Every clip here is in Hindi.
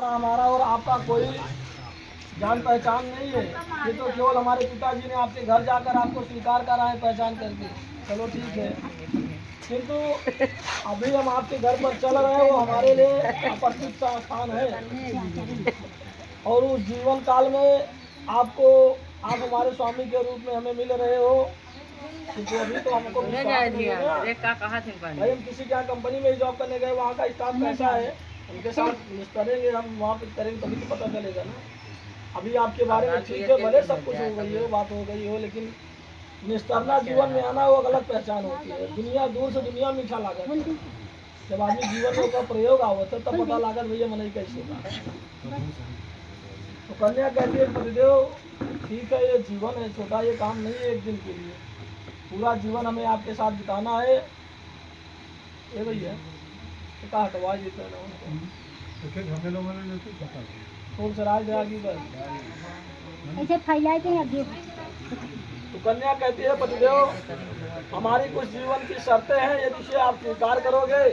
हमारा और आपका कोई जान पहचान नहीं है। ये तो केवल हमारे पिताजी ने आपके घर जाकर आपको स्वीकार करा है पहचान करके। चलो ठीक है, किंतु अभी हम आपके घर पर चल रहे हैं, वो हमारे लिए अपरिचित सा स्थान है। और उस जीवन काल में आप हमारे स्वामी के रूप में हमें मिल रहे हो, क्योंकि अभी तो हमको विश्वास नहीं है ना। भाई हम किसी क्या कंपनी में जॉब करने गए, वहाँ का स्टाफ कैसा है, उनके साथ मिस्टरेंगे, हम वहाँ पे करेंगे तभी तो पता चलेगा ना। अभी आपके बारे में ठीक है, भले सब कुछ हो गई हो, बात हो गई हो, लेकिन निस्तारना जीवन में आना वो अलग पहचान होती है। दुनिया दूर से दुनिया मीठा लागत है। जब आदमी जीवन में का प्रयोग आवत है तब पता लागत भैया मन कैसे होगा। तो कन्या कहती है पतिदेव ठीक है, ये जीवन है छोटा, ये काम नहीं है एक दिन के लिए, पूरा जीवन हमें आपके साथ बिताना है। ये भैया क्या हटवा देते हैं खूब सराय दयागी बस ऐसे फैलाए थे अभी। तो कन्या कहती है पतिदेव हमारी कुछ जीवन की शर्तें हैं, यदि से आप स्वीकार करोगे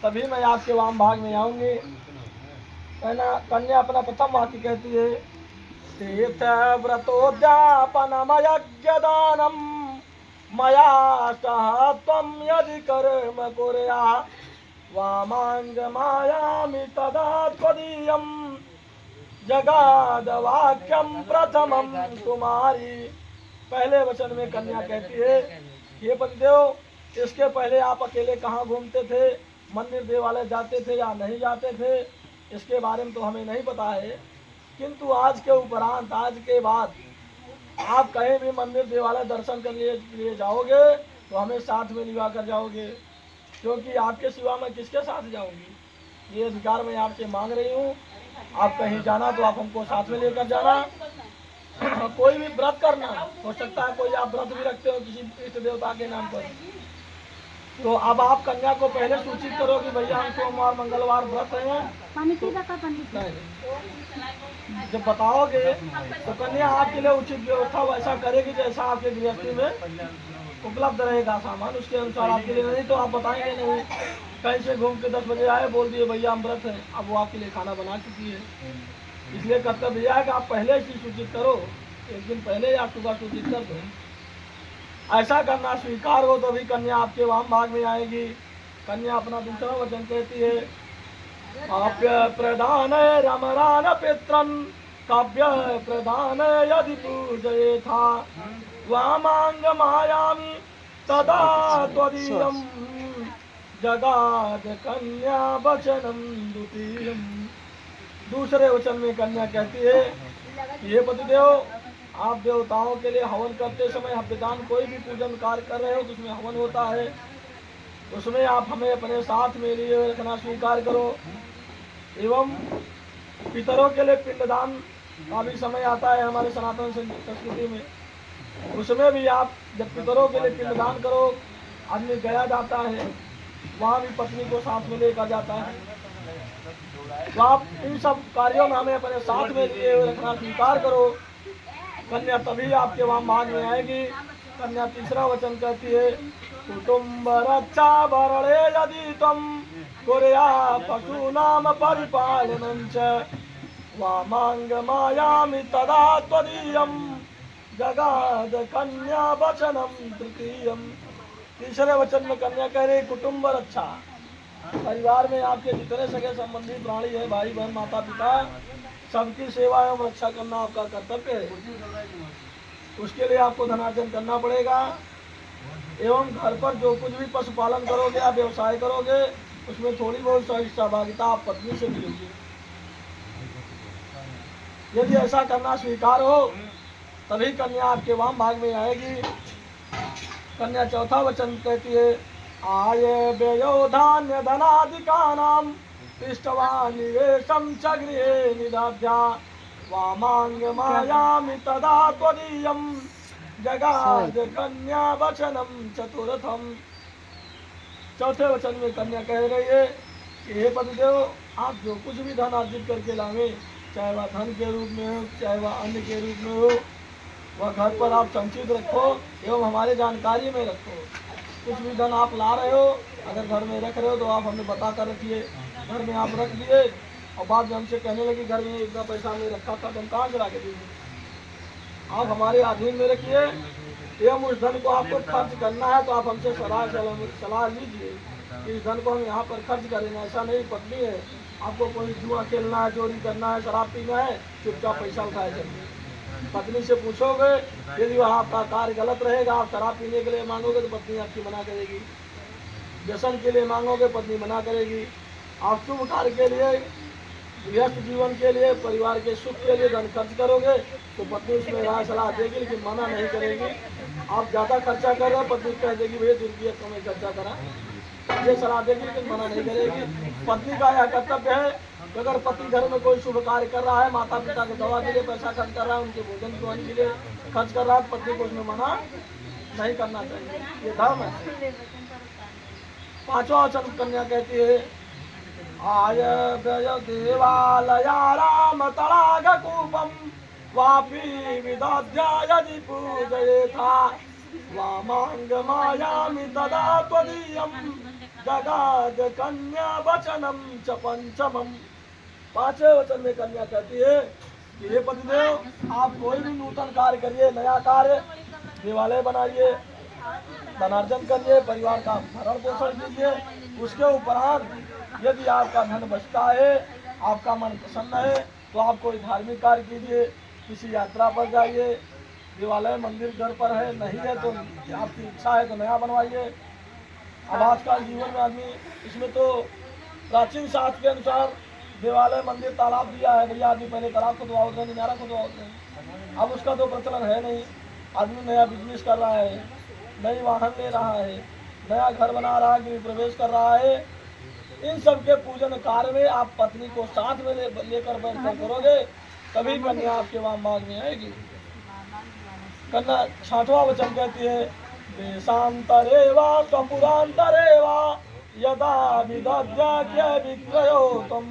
तभी मैं आपके वाम भाग में आऊंगी। कन्या अपना प्रथम वाक्य कहती है तीर्थ व्रतोद्यापनमयज्ञदानम मया सह त्वं यदि कर्म कुर्या वामांग मायामि तदा त्वदीयं जगाद वाक्यम प्रथमम तुम्हारी। पहले वचन में कन्या कहती है हे पतिदेव इसके पहले आप अकेले कहाँ घूमते थे, मंदिर देवालय जाते थे या नहीं जाते थे, इसके बारे में तो हमें नहीं पता है, किंतु आज के उपरांत आज के बाद आप कहीं भी मंदिर देवालय दर्शन कर लिए जाओगे तो हमें साथ में लिवा कर जाओगे, क्योंकि आपके सिवा मैं किसके साथ जाऊंगी। ये अधिकार मैं आपसे मांग रही हूँ। आप कहीं जाना तो आप हमको साथ में लेकर जाना। कोई भी व्रत करना हो सकता है, कोई आप व्रत भी रखते हो किसी इष्ट देवता के नाम पर, तो अब आप कन्या को पहले सूचित करो कि भैया हम सोमवार मंगलवार व्रत हैं। जब बताओगे तो कन्या आपके लिए उचित व्यवस्था वैसा करेगी जैसा आपके गृहस्थी में उपलब्ध रहेगा सामान, उसके अनुसार आपके लिए। नहीं तो आप बताएंगे नहीं, कहीं से घूम के 10 बजे आए बोल दिए भैया हम व्रत हैं, अब वो आपके लिए खाना बना चुकी है। इसलिए कर्तव्य यह है कि आप पहले ही सूचित करो, एक दिन पहले आप सुबह सूचित कर दो। ऐसा करना स्वीकार हो तो भी कन्या आपके वाम भाग में आएगी। कन्या अपना दूसरा वचन कहती है काव्य प्रदान रमरान पित्रन काव्य प्रदान यदि पूजये था वामांग मायामी तदा त्वदीयं जगाद कन्या वचनम द्वितीयम। दूसरे वचन में कन्या कहती है ये पतिदेव आप देवताओं के लिए हवन करते समय हव्यदान कोई भी पूजन कार्य कर रहे हो तो उसमें हवन होता है, उसमें आप हमें अपने साथ में लिए रखना स्वीकार करो। एवं पितरों के लिए पिंडदान का भी समय आता है हमारे सनातन संस्कृति में, उसमें भी आप जब पितरों के लिए पिंडदान करो आदमी गया जाता है, वहाँ भी पत्नी को साथ में लेकर जाता है। तो आप इन सब कार्यों में हमें अपने साथ में लिए रखना स्वीकार करो। कन्या तभी आपके वहाँ भाग में आएगी। कन्या तीसरा वचन कहती है कुटुम्ब रक्षा भरणे यदि त्वं कुर्या पशूनां परिपालनं च वामांग मायामि तदा त्वदीयं जगाद कन्या वचनम तृतीयम। तीसरे वचन में कन्या कह रही कुटुम्ब रक्षा, परिवार में आपके जितने सगे संबंधी प्राणी है, भाई बहन माता पिता, सबकी सेवा एवं रक्षा करना आपका कर्तव्य है। उसके लिए आपको धनार्जन करना पड़ेगा। एवं घर पर जो कुछ भी पशुपालन करोगे या व्यवसाय करोगे उसमें थोड़ी बहुत सहभागिता आप पत्नी से मिलेगी। यदि ऐसा करना स्वीकार हो तभी कन्या आपके वाम भाग में आएगी। कन्या चौथा वचन कहती है आय व्ययो धान्य धनादिकानां पृष्ठवा निवेशं च गृहे निदध्या वामांग मायामि तदा त्वदीयं जगाद कन्या वचनम चतुर्थम। चौथे वचन में कन्या कह रही है कि हे पतिदेव आप जो कुछ भी धन अर्जित करके लावे, चाहे वह धन के रूप में हो चाहे वह अन्न के रूप में हो, वह घर पर आप संचित रखो एवं हमारे जानकारी में रखो। कुछ भी धन आप ला रहे हो अगर घर में रख रहे हो तो आप हमें बता कर रखिए। घर में आप रख दिए और बाद में हमसे कहने लगी घर में इतना पैसा हमने रखा था तो हम कहाँ से ला के देंगे, आप हमारे अधीन में रखिए, एवं उस धन को आपको खर्च करना है तो आप हमसे सलाह लीजिए कि इस धन को हम यहाँ पर खर्च करेंगे। ऐसा नहीं पत्नी है, आपको कोई जुआ खेलना है, चोरी करना है, शराब पीना है, चुपचाप पैसा उठाए चलिए। पत्नी से पूछोगे, यदि वह आपका कार्य गलत रहेगा, आप शराब पीने के लिए मांगोगे तो पत्नी आपकी मना करेगी, व्यसन के लिए मांगोगे पत्नी मना करेगी, आप शुभ कार्य के लिए, गृहस्थ जीवन के लिए, परिवार के सुख के लिए धन खर्च करोगे तो पत्नी उसमें राय सलाह देगी लेकिन मना नहीं करेगी। आप ज़्यादा खर्चा कर रहे हो, पत्नी कह देगी भैया दुर्गी कम खर्चा करा, ये सलाह देगी लेकिन मना नहीं करेगी। पत्नी का यह कर्तव्य है कि अगर पति घर में कोई शुभ कार्य कर रहा है, माता पिता की दवा के लिए पैसा खर्च कर रहा है, उनके भोजन पानी के लिए खर्च कर रहा है, पत्नी को उसमें मना नहीं करना चाहिए, ये धर्म है। पांचवा वचन कन्या कहती है, आय देवालया राम तड़ागकूपम वापी विदध्या यदि पूजयेथा वामांग मायामि तदा त्वदीयं जगाद कन्या वचनम च पंचमम। पांचवें वचन में कन्या कहती है कि हे पतिदेव, आप कोई भी नूतन कार्य करिए, नया कार्य, देवालय बनाइए, धनार्जन करिए, परिवार का भरण पोषण कीजिए, उसके उपरांत यदि आपका धन बचता है, आपका मन प्रसन्न है तो आप कोई धार्मिक कार्य कीजिए, किसी यात्रा पर जाइए, देवालय मंदिर घर पर है, नहीं है तो आपकी इच्छा है तो नया बनवाइए। अब आजकल जीवन में आदमी इसमें तो प्राचीन शास्त्र के अनुसार देवालय मंदिर तालाब दिया है, भैया आदमी पहले तालाब खुदवाओ, इनारा खुदवाओ, अब उसका तो प्रचलन है नहीं। आदमी नया बिजनेस कर रहा है, नई वाहन ले रहा है, नया घर बना रहा है, गृह प्रवेश कर रहा है, इन सब के पूजन कार्य में आप पत्नी को साथ में लेकर बैठकर करोगे तभी कन्या आपके वहां मांग में आएगी। कन्या छठवां वचन कहती है, देशांतरे वा स्वपुरांतरे वा यदा विदध्या विक्रयो तम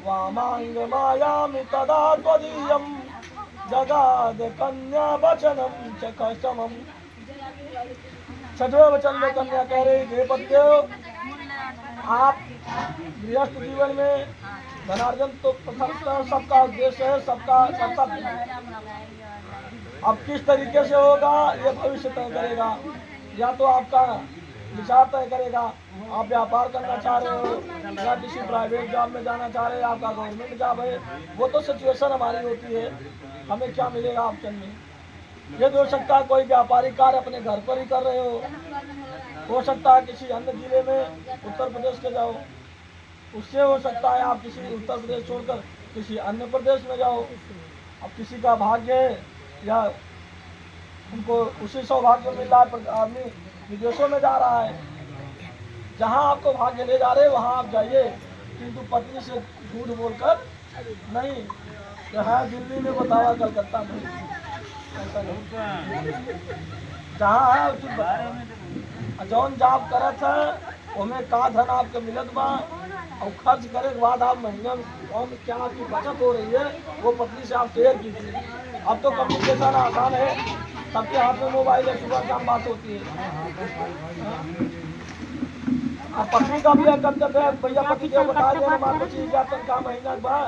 वामांग मायामि तदा त्वदीयं जगाद कन्या वचनम च कष्टमम। छठवें वचन में कन्या कह रही, हे पतिदेव, आप गृहस्थ जीवन में धनार्जन तो प्रथम सबका उद्देश्य है, सबका कर्तव्य है। अब किस तरीके से होगा ये भविष्य तय करेगा, या तो आपका विचार तय करेगा, आप व्यापार करना चाह रहे हो या किसी प्राइवेट जॉब में जाना चाह रहे हैं, आपका गवर्नमेंट जॉब है, वो तो सिचुएशन हमारी होती है, हमें क्या मिलेगा ऑप्शन में। ये हो सकता है कोई व्यापारिक कार्य अपने घर पर ही कर रहे हो सकता है किसी अन्य जिले में उत्तर प्रदेश के जाओ, उससे हो सकता है आप किसी उत्तर प्रदेश छोड़कर किसी अन्य प्रदेश में जाओ। अब किसी का भाग्य है या उनको उसी सौभाग्य मिल रहा है, आदमी विदेशों में जा रहा है, जहाँ आपको भाग्य ले जा रहे हैं वहाँ आप जाइए, किंतु पत्नी से झूठ बोलकर नहीं, जहाँ दिल्ली में बतावा कलकत्ता में, ऐसा नहीं, जहाँ है जौन जॉब करत है उनमें का धन आपके मिलत बा और खर्च करे के बाद आप महीने में क्या आपकी बचत हो रही है वो पत्नी से आप शेयर कीजिए। अब तो कम्युनिकेशन आसान है, सबके हाथ में मोबाइल है, सुबह शाम बात होती है। अब पत्नी का भी कर्तव्य है, भैया पति को बता दे हमारे 25,000 तनख्वाह महीना बा,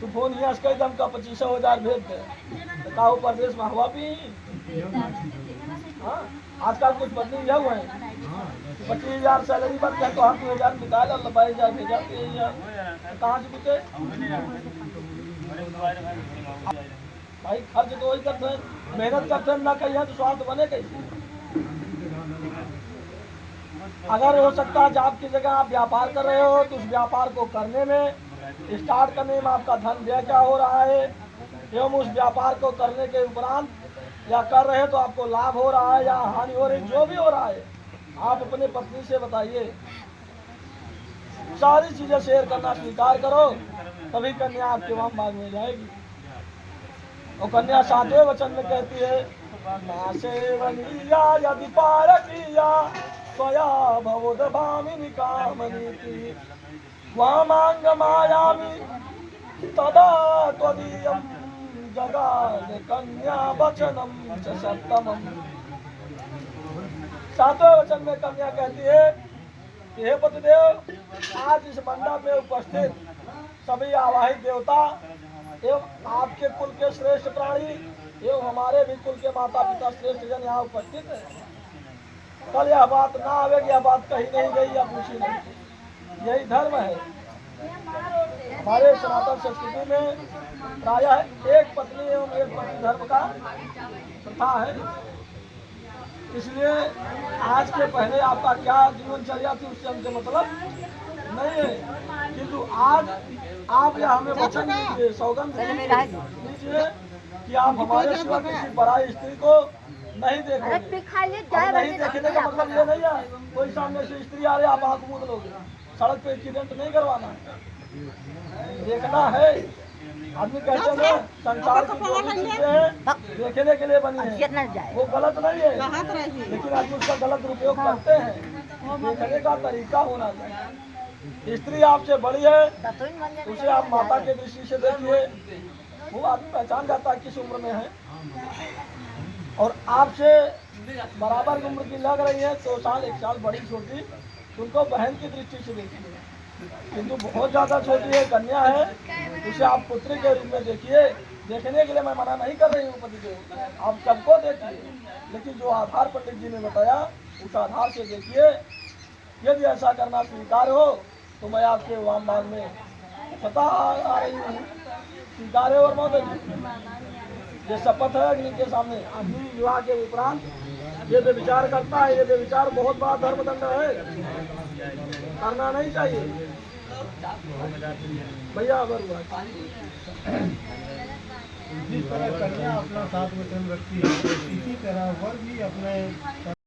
तो फोन ही कई दम का 25,000 भेज दे, बताओ परदेश में हुआ भी। हाँ, आजकल कुछ पत्नी यह हुए 25,000 सैलरी बन जाए तो हम 2,000 निकाल 22,000 भेजा, 23,000 कहाँ से पूछे भाई, खर्च तो वही करते हैं, मेहनत करते हैं ना कहीं तो स्वास्थ्य बने कैसे। अगर हो सकता है जॉब की जगह आप व्यापार कर रहे हो तो उस व्यापार को करने में, स्टार्ट करने में आपका धन व्यय क्या हो रहा है, एवं उस व्यापार को करने के उपरांत या कर रहे हैं तो आपको लाभ हो रहा है या हानि हो रही, जो भी हो रहा है आप अपने पत्नी से बताइए, सारी चीजें शेयर करना स्वीकार करो, तभी कन्या आपके वहां मांग में जाएगी। और कन्या 7वें वचन में कहती है, नासेवनीया यदि पारकीया स्वया भवोद भामिनी कामनीति वामांग मायामि तदा त्वदीयं जगाद कन्या वचनम च सप्तमम। 7वें वचन में कन्या कहती है कि हे पतिदेव, आज इस मंडप में उपस्थित सभी आवाहित देवता एवं आपके कुल के श्रेष्ठ प्राणी एवं हमारे भी कुल के माता पिता श्रेष्ठ जन यहाँ उपस्थित है। कल यह बात ना आवेगी, यह बात कही नहीं गई या पूछी नहीं। यही धर्म है। हमारे सनातन संस्कृति में प्रायः एक पत्नी एवं एक पति धर्म का प्रथा है। इसलिए आज के पहले आपका क्या जीवनचर्या थी उससे हमसे मतलब नहीं है, किंतु आज आप यह हमें वचन दीजिए, सौगंध दीजिए कि आप हमारे सिवा किसी पराई स्त्री को नहीं देखोगे। नहीं देखने का मतलब ये नहीं है कोई सामने से स्त्री आ रही आप आंख मूंद लोगे। सड़क पे एक्सीडेंट नहीं करवाना है, देखना है। आदमी कहते हैं ना संसार की जो भी चीजें हैं देखने के लिए बनी है, वो गलत नहीं है, लेकिन आदमी उसका गलत उपयोग करते हैं। देखने का तरीका होना चाहिए। स्त्री आपसे बड़ी है, उसे आप माता के दृष्टि से देखिए, वो आदमी पहचान जाता है किस उम्र में है। और आपसे बराबर उम्र की लग रही है, 2 साल 1 साल बड़ी छोटी, उनको बहन की दृष्टि से देखिए। किंतु बहुत ज्यादा छोटी है, कन्या है, उसे आप पुत्री के रूप में देखिए। देखने के लिए मैं मना नहीं कर रही हूँ पति को, आप सबको देखिए, लेकिन जो आधार पंडित जी ने बताया उस आधार से देखिए। यदि ऐसा करना स्वीकार हो तो मैं आपके वाम भाग में सता आ रही हूँ, स्वीकार है। और महोदय ये शपथ है अग्नि के सामने। आदमी विवाह के उपरांत ये व्यभिचार करता है, ये व्यभिचार बहुत बड़ा धर्मदंड है, करना नहीं चाहिए। भैया अगर जिस तरह कन्या अपना साथ वचन रखती है, इसी तरह वर भी अपने